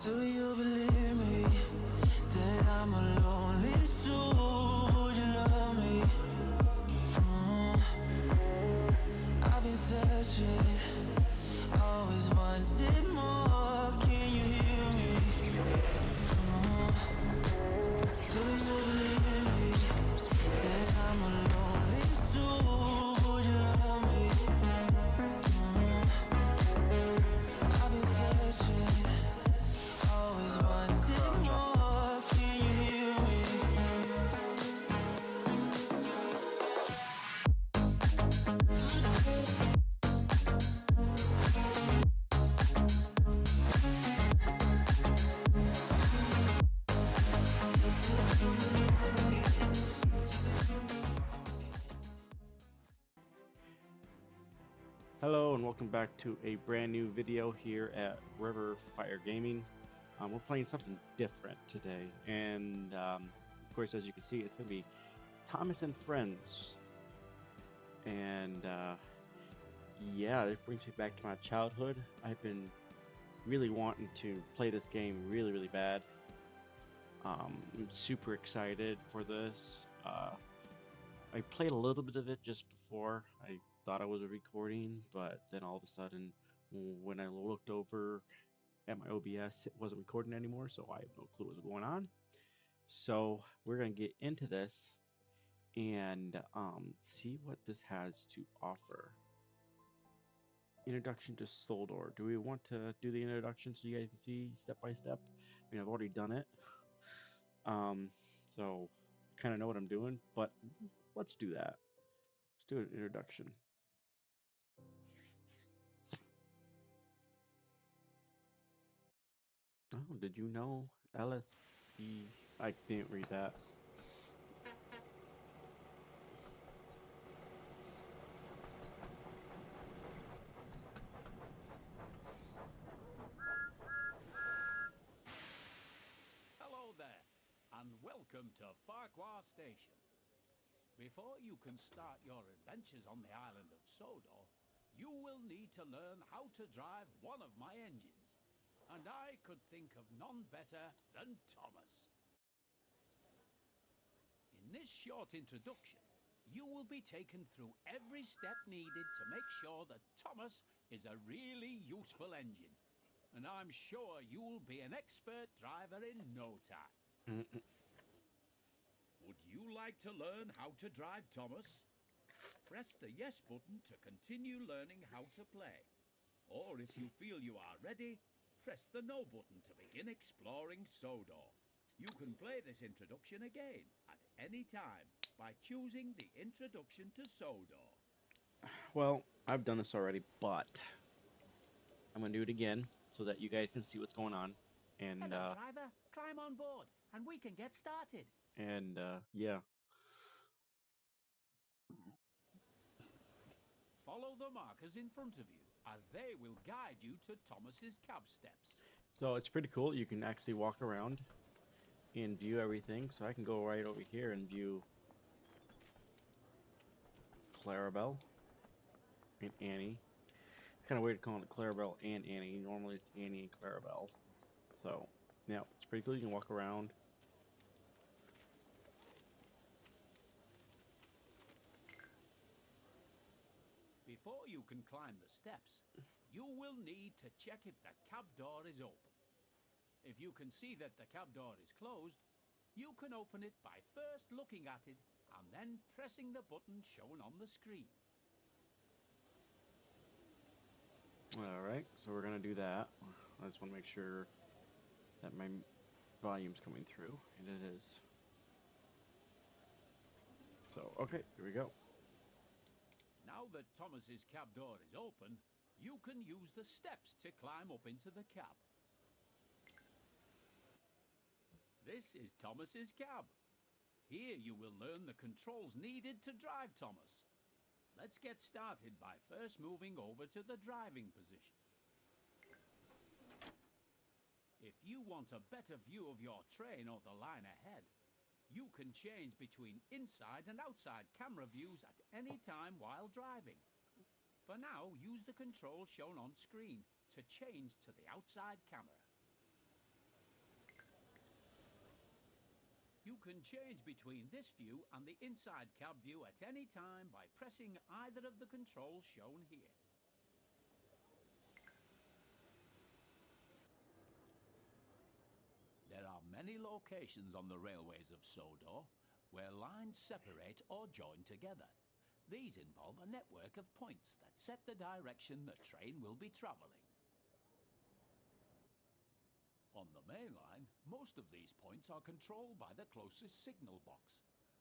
Do you believe me that I'm a lonely soul? Would you love me? I've been searching, always wanted more. Can you hear me? Do you believe me that I'm a lonely soul? Would you love me? I've been searching, always wanted more. Can you hear me? Hello and welcome back to a brand new video here at River Fire Gaming. We're playing something different today, and of course, as you can see, it's going to be Thomas and Friends. And yeah, this brings me back to my childhood. I've been really wanting to play this game really bad. I'm super excited for this. I played a little bit of it just before. I thought I was recording, but then all of a sudden, when I looked over at my OBS, it wasn't recording anymore, so I have no clue what's going on. So we're gonna get into this and see what this has to offer. Introduction to Sodor. Do we want to do the introduction so you guys can see step by step? I mean, I've already done it, so kind of know what I'm doing, but let's do that. Let's do an introduction. Oh, did you know LSB? I didn't read that. Hello there, and welcome to Farquhar Station. Before you can start your adventures on the island of Sodor, you will need to learn how to drive one of my engines. And I could think of none better than Thomas. In this short introduction, you will be taken through every step needed to make sure that Thomas is a really useful engine. And I'm sure you will be an expert driver in no time. Would you like to learn how to drive Thomas? Press the yes button to continue learning how to play. Or if you feel you are ready, press the no button to begin exploring Sodor. You can play this introduction again at any time by choosing the introduction to Sodor. Well, I've done this already, but I'm gonna do it again so that you guys can see what's going on. And Hello, driver. Climb on board and we can get started. Yeah. Follow the markers in front of you as they will guide you to Thomas's cab steps. So it's pretty cool. You can actually walk around and view everything. So I can go right over here and view Clarabelle and Annie. It's kind of weird calling it Clarabelle and Annie. Normally it's Annie and Clarabelle. So yeah, it's pretty cool. You can walk around. Before you can climb the steps, you will need to check if the cab door is open. If you can see that the cab door is closed, you can open it by first looking at it and then pressing the button shown on the screen. Alright, so we're gonna do that. I just want to make sure that my volume's coming through, and it is. So, okay, here we go. Now that Thomas's cab door is open, you can use the steps to climb up into the cab. This is Thomas's cab. Here you will learn the controls needed to drive Thomas. Let's get started by first moving over to the driving position. If you want a better view of your train or the line ahead, you can change between inside and outside camera views at any time while driving. For now, use the controls shown on screen to change to the outside camera. You can change between this view and the inside cab view at any time by pressing either of the controls shown here. There are many locations on the railways of Sodor where lines separate or join together. These involve a network of points that set the direction the train will be travelling. On the main line, most of these points are controlled by the closest signal box.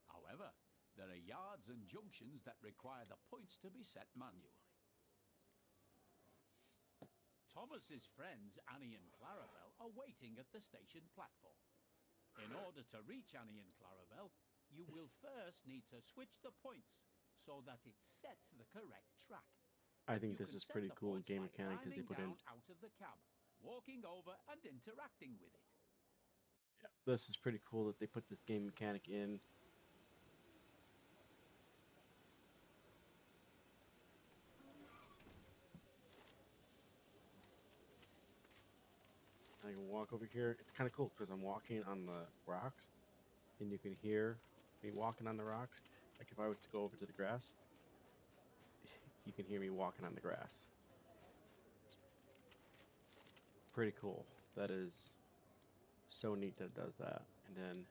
However, there are yards and junctions that require the points to be set manually. Thomas's friends Annie and Clarabelle are waiting at the station platform. In order to reach Annie and Clarabelle, you will first need to switch the points so that it's set to the correct track. I think You this can is set pretty the cool points game by mechanic that they climbing put in. down out of the cab, walking over and interacting with it. Yeah, this is pretty cool that they put this game mechanic in. I can walk over here. It's kind of cool because I'm walking on the rocks, and you can hear me walking on the rocks. Like if I was to go over to the grass, you can hear me walking on the grass. Pretty cool. That is so neat that it does that. And then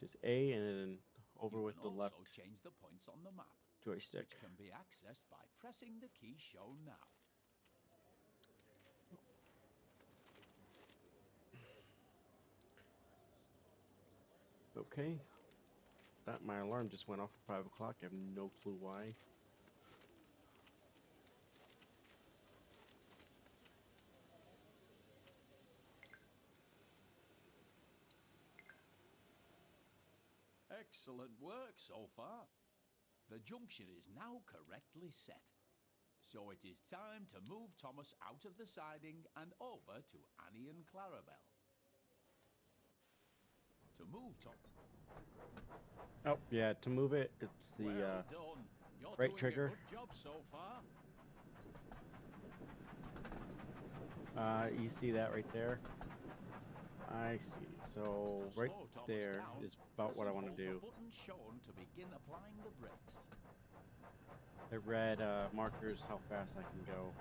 just A, and then over You with can the also left change the points on the map, joystick. which can be accessed by pressing the key shown now. Okay. That my alarm just went off at 5 o'clock. I have no clue why. Excellent work so far. The junction is now correctly set. So it is time to move Thomas out of the siding and over to Annie and Clarabelle. To move Thomas. Oh, yeah, to move it, it's the Well done. You're right doing trigger. a good job so far. You see that right there? I see. So To right slow Thomas there down, is about press what I and want to hold do. the button shown to begin applying the brakes. The red markers how fast I can go.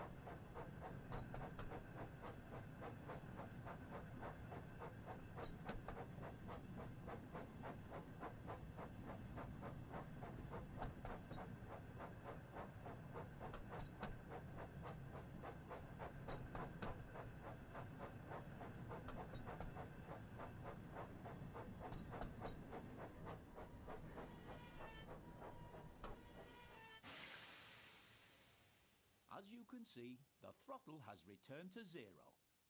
As you can see, the throttle has returned to 0.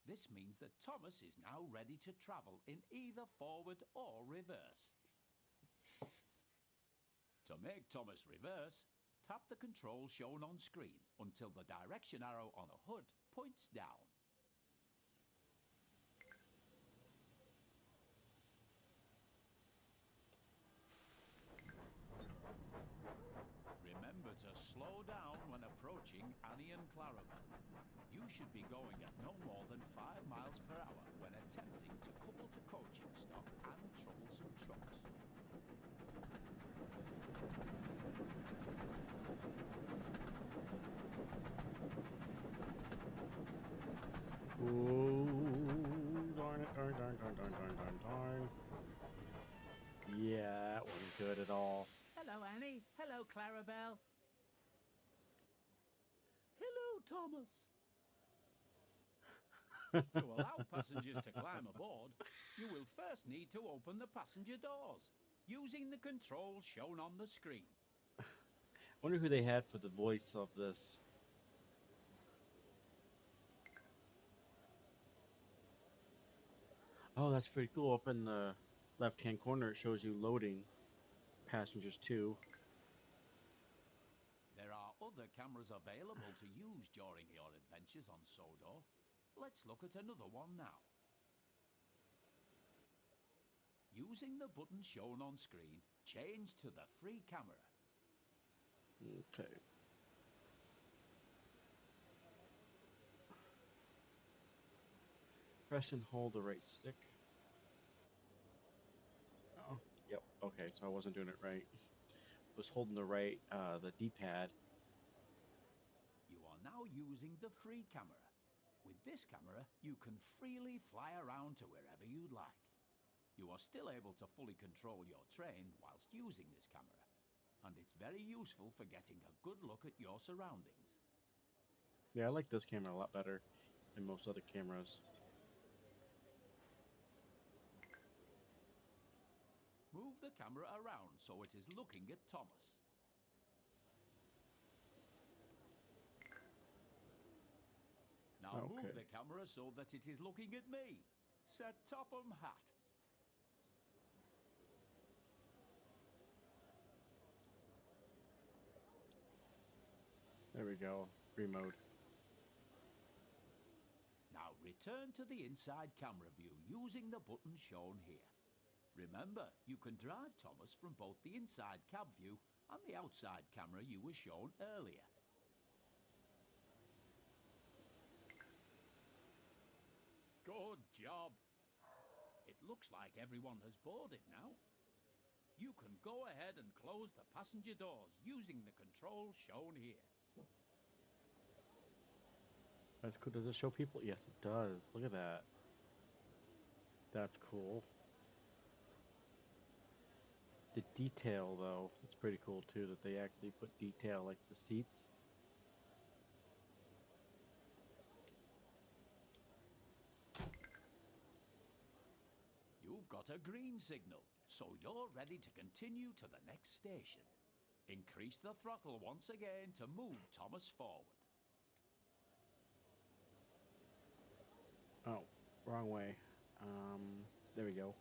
This means that Thomas is now ready to travel in either forward or reverse. To make Thomas reverse, tap the control shown on screen until the direction arrow on the hood points down. Remember to slow down when approaching Annie and Clarabelle. You should be going at no more than 5 miles per hour when attempting to couple to coaching stock and troublesome trucks. Ooh, darn it, darn, darn, darn, darn, darn, darn, darn. Yeah, that wasn't good at all. Hello, Annie. Hello, Clarabelle. Hello, Thomas. To allow passengers to climb aboard, you will first need to open the passenger doors using the controls shown on the screen. Wonder who they had for the voice of this. Oh, that's pretty cool. Up in the left-hand corner, it shows you loading passengers too. There are other cameras available to use during your adventures on Sodor. Let's look at another one now. Using the button shown on screen, change to the free camera. Okay. Press and hold the right stick. Okay, so I wasn't doing it right. I was holding the D-pad. You are now using the free camera. With this camera, you can freely fly around to wherever you'd like. You are still able to fully control your train whilst using this camera, and it's very useful for getting a good look at your surroundings. Yeah, I like this camera a lot better than most other cameras. Move the camera around so it is looking at Thomas. Now move Okay. the camera so that it is looking at me. Set Topham hat. There we go. Remote. Now return to the inside camera view using the button shown here. Remember, you can drive Thomas from both the inside cab view and the outside camera you were shown earlier. Good job. It looks like everyone has boarded now. You can go ahead and close the passenger doors using the controls shown here. That's cool. Does it show people? Yes, it does. Look at that. That's cool. The detail, though, it's pretty cool too that they actually put detail like the seats. You've got a green signal, so you're ready to continue to the next station. Increase the throttle once again to move Thomas forward. Oh, wrong way. There we go.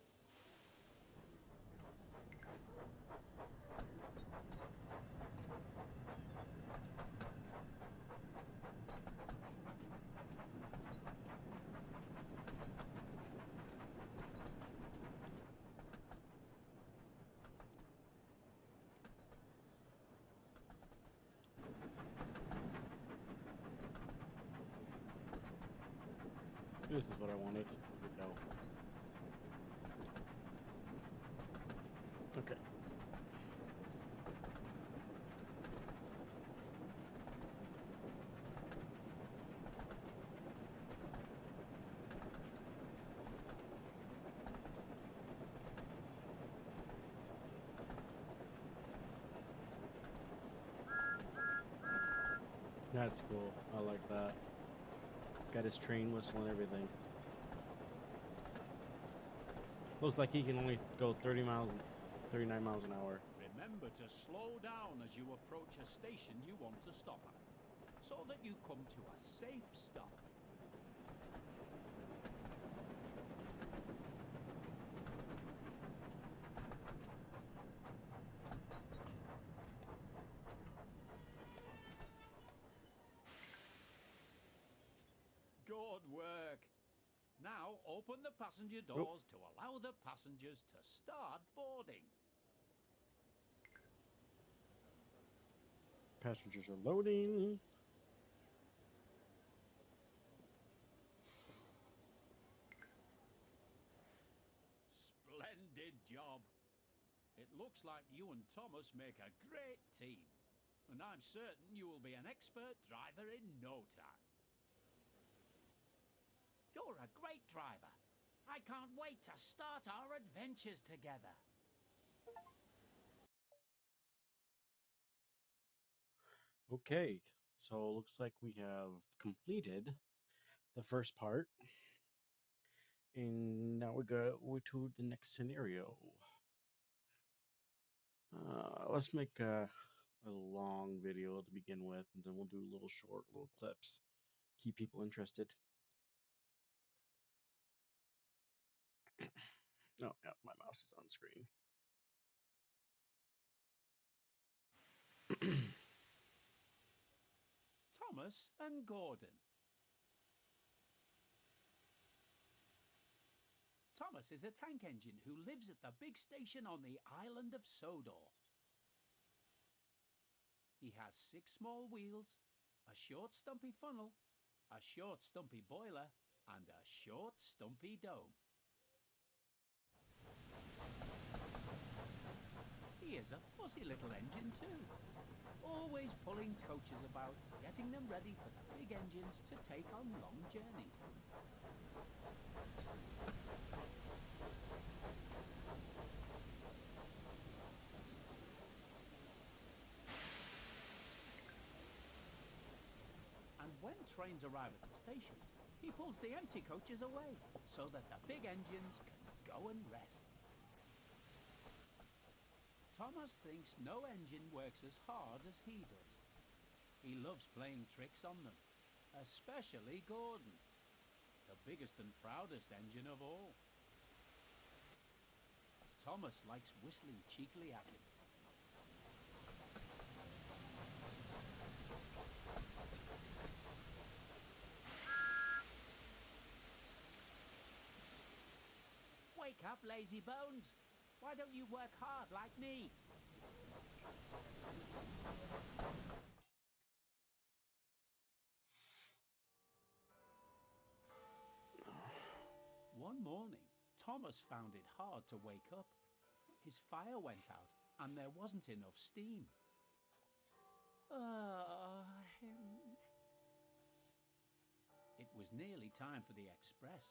This is what I wanted. There we go. Okay. That's cool. I like that. Got his train whistle and everything. Looks like he can only go 39 miles an hour. Remember to slow down as you approach a station you want to stop at, so that you come to a safe stop. Good work. Now open the passenger doors to allow the passengers to start boarding. Passengers are loading. Splendid job. It looks like you and Thomas make a great team, and I'm certain you will be an expert driver in no time. You're a great driver. I can't wait to start our adventures together. Okay, so looks like we have completed the first part. And now we go to the next scenario. Let's make a long video to begin with, and then we'll do little short little clips. Keep people interested. Oh, yeah, my mouse is on screen. Thomas and Gordon. Thomas is a tank engine who lives at the big station on the island of Sodor. He has 6 small wheels, a short stumpy funnel, a short stumpy boiler, and a short stumpy dome. He is a fussy little engine too, always pulling coaches about, getting them ready for the big engines to take on long journeys. And when trains arrive at the station, he pulls the empty coaches away so that the big engines can go and rest. Thomas thinks no engine works as hard as he does. He loves playing tricks on them, especially Gordon, the biggest and proudest engine of all. Thomas likes whistling cheekily at him. Wake up, lazy bones! Why don't you work hard like me? One morning, Thomas found it hard to wake up. His fire went out and there wasn't enough steam. It was nearly time for the express,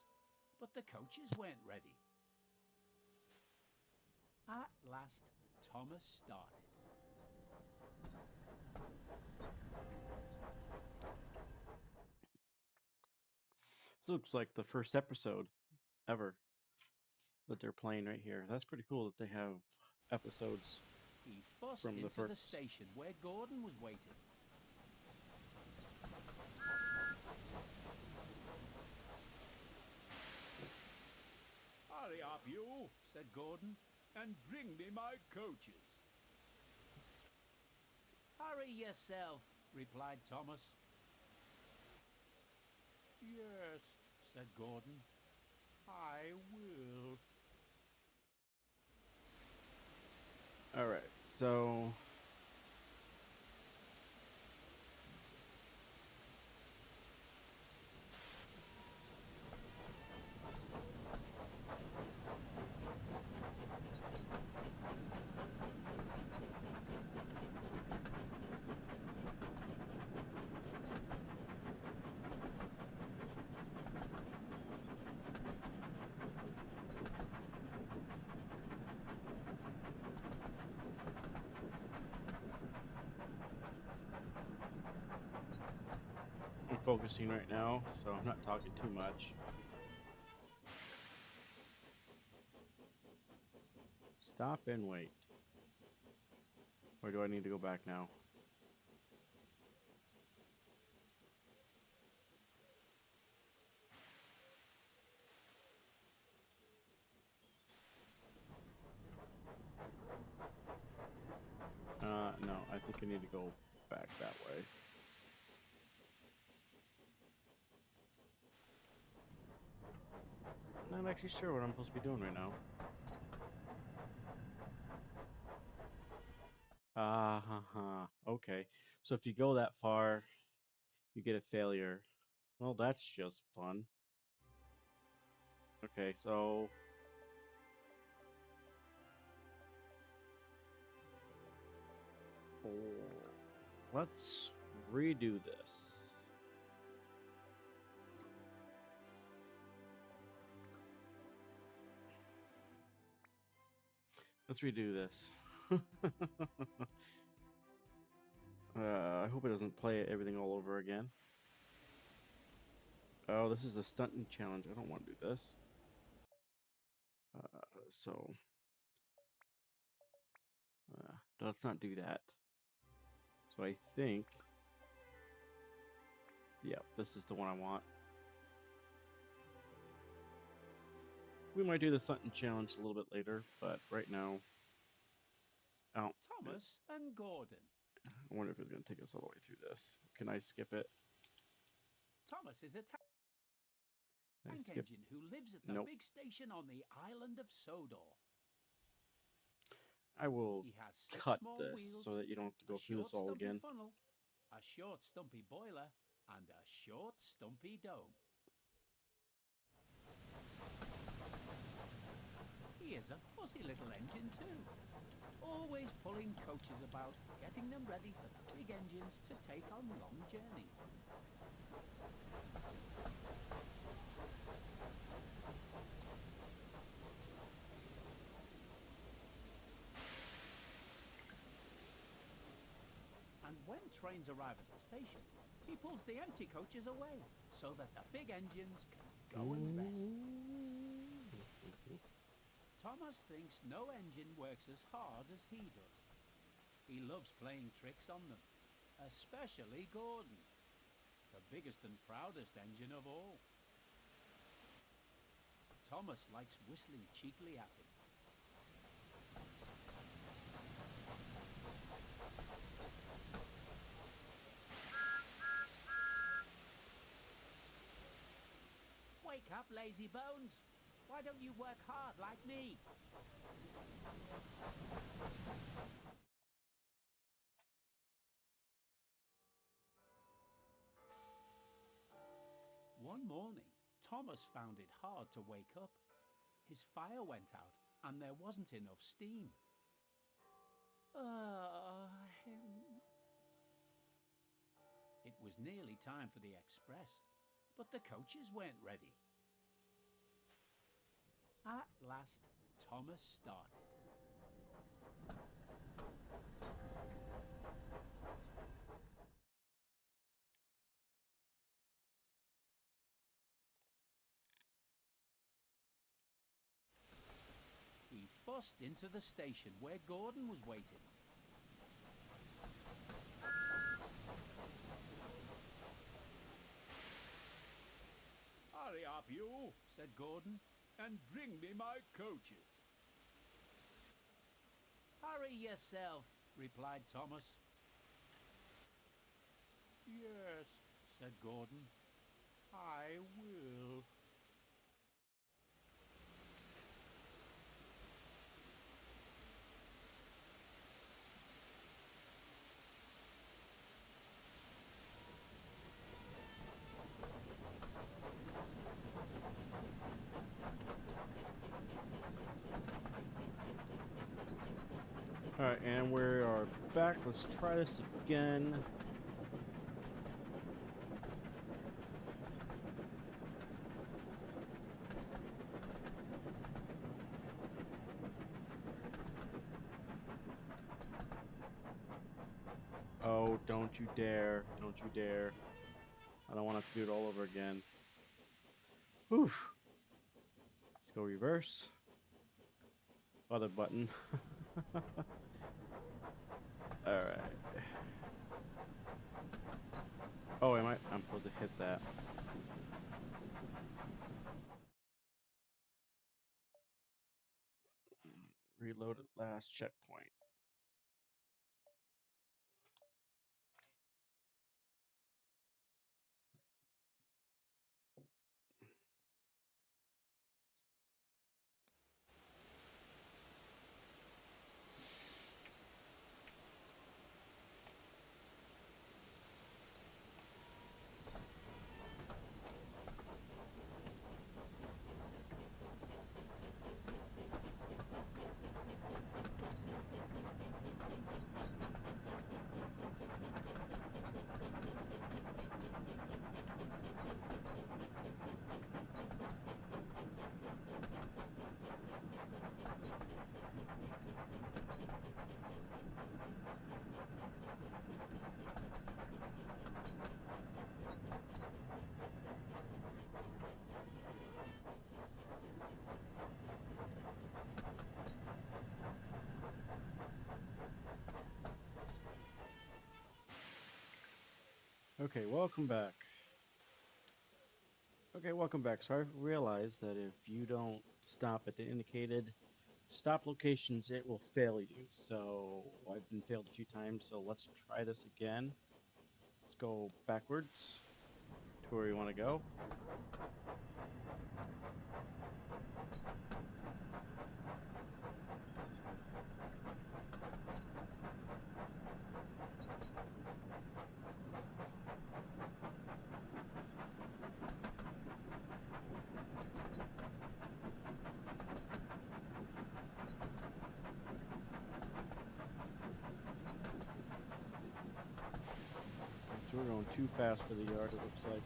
but the coaches weren't ready. At last, Thomas started. This looks like the first episode ever that they're playing right here. That's pretty cool that they have episodes He fussed from the into the first. station where Gordon was waiting. Hurry up, you, said Gordon, and bring me my coaches. Hurry yourself, replied Thomas. Yes, said Gordon, I will. All right, so I'm focusing right now, so I'm not talking too much. Stop and wait. Or do I need to go back now? No, I think I need to go back that way. I'm not actually sure what I'm supposed to be doing right now. Ah, ha, ha. Okay. So if you go that far, you get a failure. Well, that's just fun. Okay, so let's redo this. Let's redo this. I hope it doesn't play everything all over again. Oh, this is a stunting challenge. I don't want to do this. So let's not do that. So I think, yeah, this is the one I want. We might do the stunting challenge a little bit later, but right now, oh, Thomas and Gordon. I wonder if it's going to take us all the way through this. Can I skip it? Thomas is a Can I tank skip? engine who lives at the Nope. big station on the island of Sodor. I will He has 6 cut small this wheels, so that you don't have to a go through short this all stumpy again. funnel, a short stumpy boiler, and a short stumpy dome. He is a fussy little engine too, always pulling coaches about, getting them ready for the big engines to take on long journeys. And when trains arrive at the station, he pulls the empty coaches away so that the big engines can go and rest. Thomas thinks no engine works as hard as he does. He loves playing tricks on them, especially Gordon, the biggest and proudest engine of all. Thomas likes whistling cheekily at him. Wake up, lazy bones! Why don't you work hard like me? One morning, Thomas found it hard to wake up. His fire went out and there wasn't enough steam. It was nearly time for the express, but the coaches weren't ready. At last, Thomas started. He fussed into the station where Gordon was waiting. Hurry up, you, said Gordon, and bring me my coaches. Hurry yourself, replied Thomas. Yes, said Gordon, I will. Alright, and we are back. Let's try this again. Oh, don't you dare. Don't you dare. I don't want to have to do it all over again. Whew. Let's go reverse. Other button. Alright. Oh, I'm supposed to hit that. Reload at last checkpoint. Okay, welcome back. So I've realized that if you don't stop at the indicated stop locations, it will fail you. So I've been failed a few times, so let's try this again. Let's go backwards to where we want to go. we're going too fast for the yard, it looks like.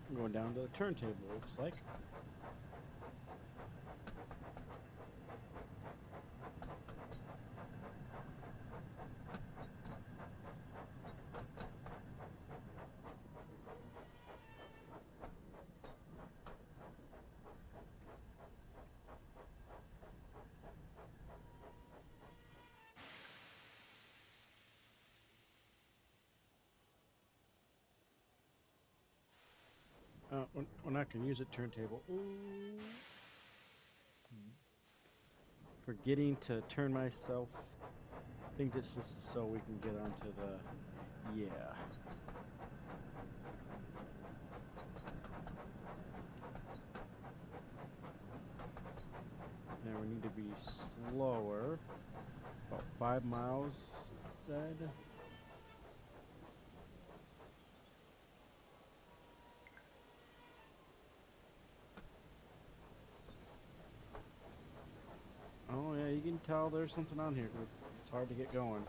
I'm going down to the turntable, looks like. We're not going to use a turntable. Ooh. Forgetting to turn myself. I think this is so we can get onto the... Yeah. Now we need to be slower. About 5 miles, it said. Oh yeah, you can tell there's something on here because it's hard to get going.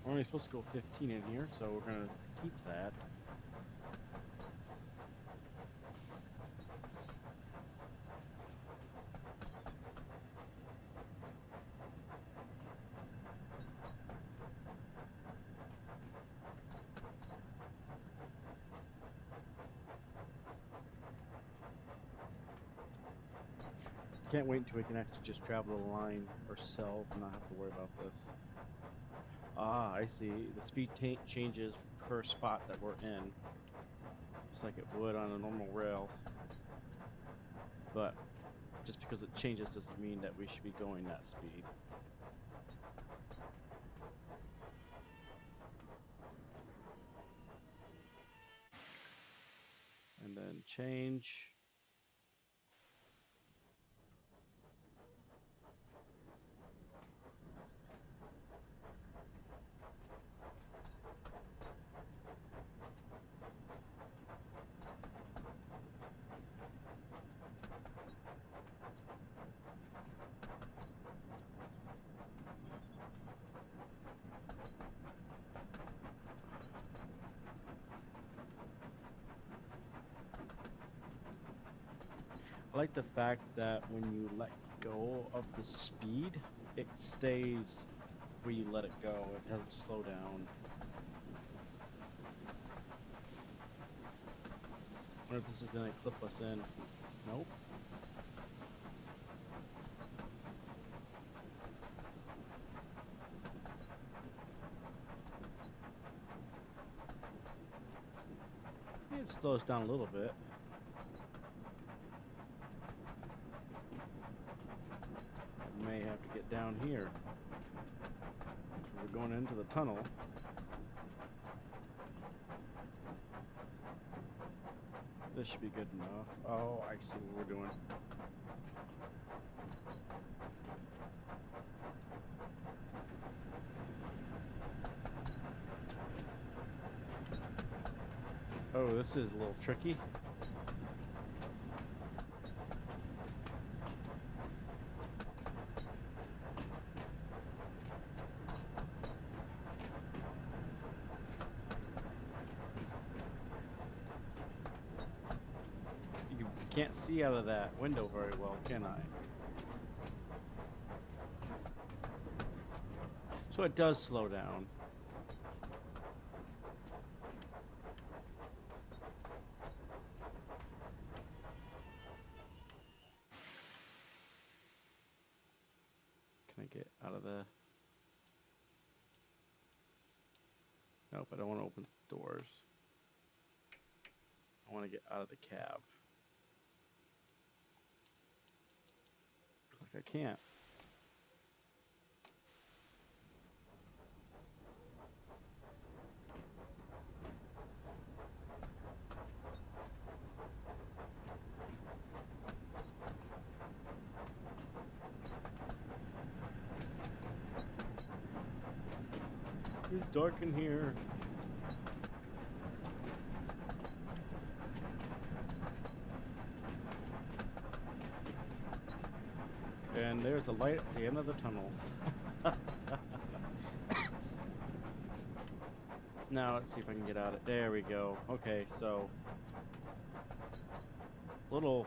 We're only supposed to go 15 in here, so we're gonna keep that. Can't wait until we can actually just travel the line ourselves and not have to worry about this. Ah, I see. The speed changes per spot that we're in. Just like it would on a normal rail. But just because it changes doesn't mean that we should be going that speed. And then change. I like the fact that when you let go of the speed, it stays where you let it go. It doesn't slow down. I wonder if this is going to clip us in. Nope. It slows down a little bit. May have to get down here. We're going into the tunnel. This should be good enough. Oh, I see what we're doing. Oh, this is a little tricky. Can't see out of that window very well, can I? So it does slow down. Can I get out of the... Nope, I don't want to open doors. I want to get out of the cab. Looks like I can't. dark in here. And there's the light at the end of the tunnel. Now let's see if I can get out it. There we go. Okay, so little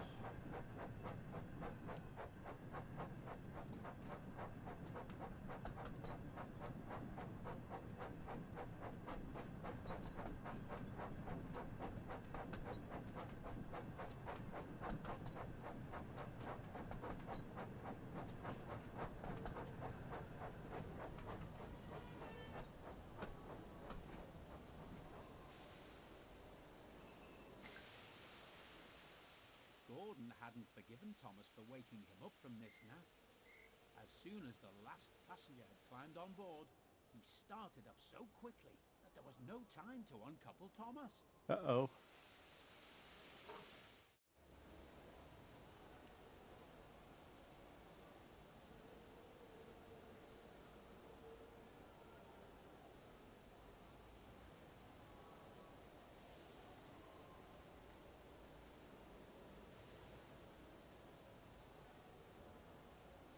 Gordon hadn't forgiven Thomas for waking him up from this nap. As soon as the last passenger had climbed on board, he started up so quickly that there was no time to uncouple Thomas. uh-oh.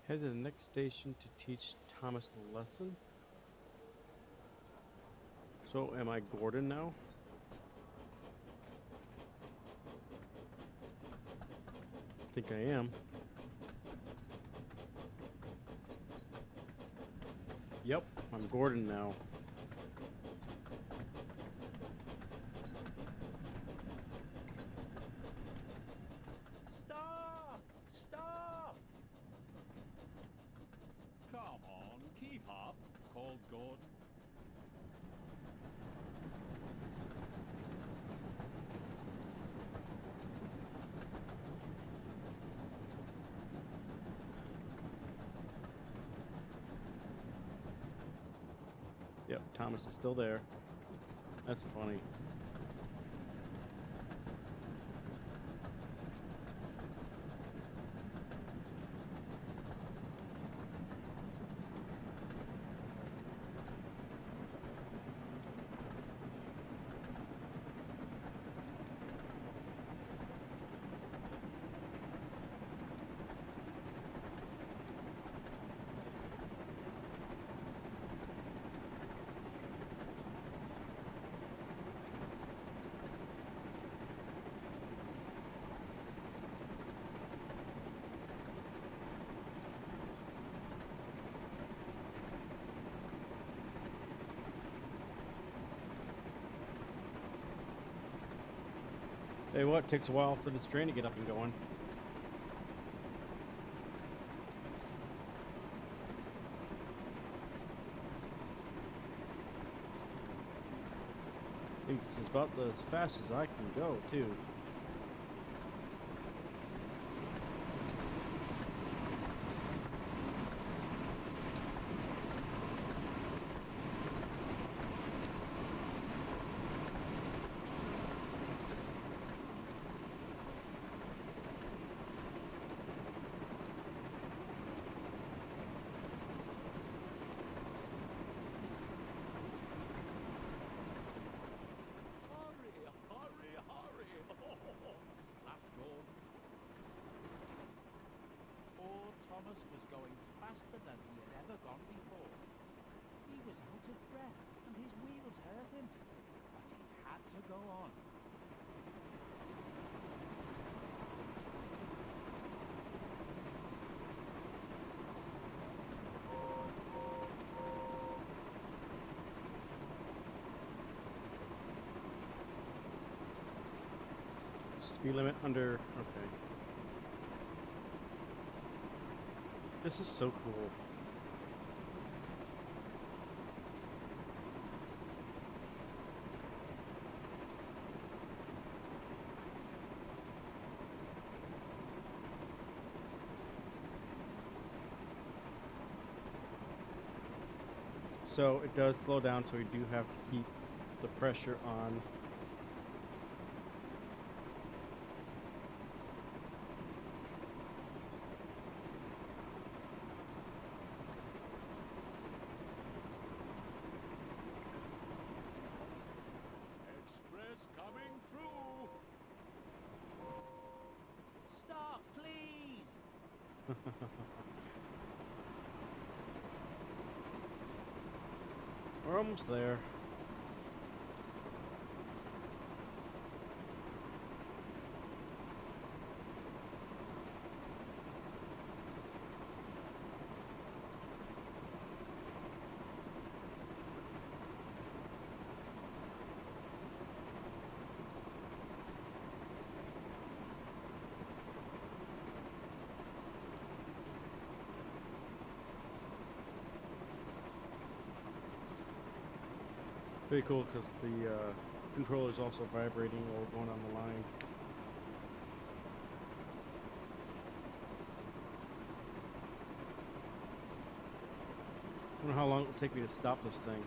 Head to the next station to teach Thomas a lesson. So, am I Gordon now? I think I am. Yep, I'm Gordon now. Stop! Stop! Come on, keep up, called Gordon. Yep, Thomas is still there. That's funny. Hey, what? It takes a while for this train to get up and going. I think this is about as fast as I can go, too. Thomas was going faster than he had ever gone before. He was out of breath and his wheels hurt him, but he had to go on. Speed limit under. Okay. This is so cool. So it does slow down, so we do have to keep the pressure on. We're almost there. Pretty cool because the controller is also vibrating while we're going on the line. I wonder how long it will take me to stop this thing.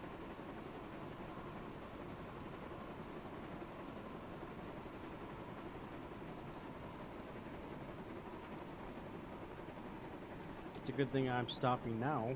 It's a good thing I'm stopping now.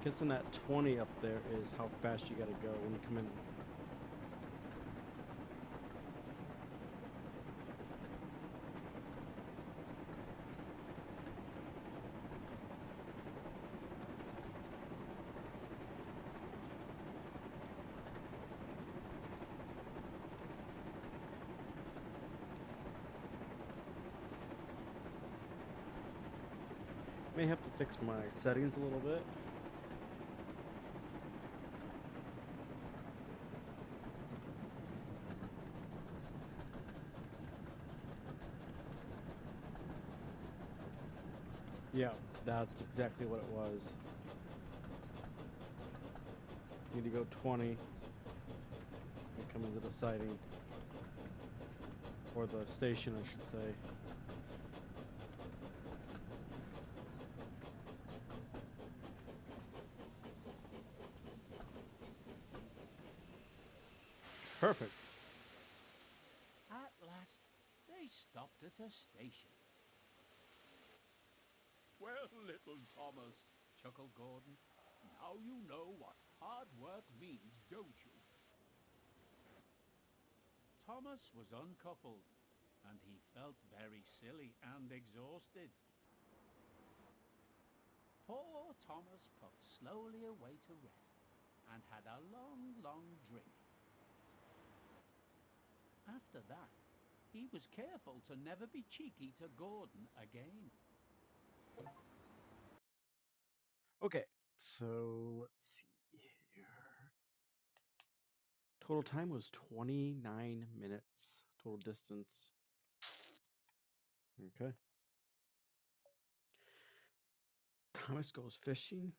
Guessing that 20 up there is how fast you gotta go when you come in. May have to fix my settings a little bit. Yeah, that's exactly what it was. Need to go 20 and come into the siding. Or the station, I should say. Perfect. At last, they stopped at a station. Well, little Thomas, chuckled Gordon, now you know what hard work means, don't you? Thomas was uncoupled, and he felt very silly and exhausted. Poor Thomas puffed slowly away to rest, and had a long, long drink. After that, he was careful to never be cheeky to Gordon again. Okay, so let's see here. Total time was 29 minutes. Total distance. Okay. Thomas goes fishing.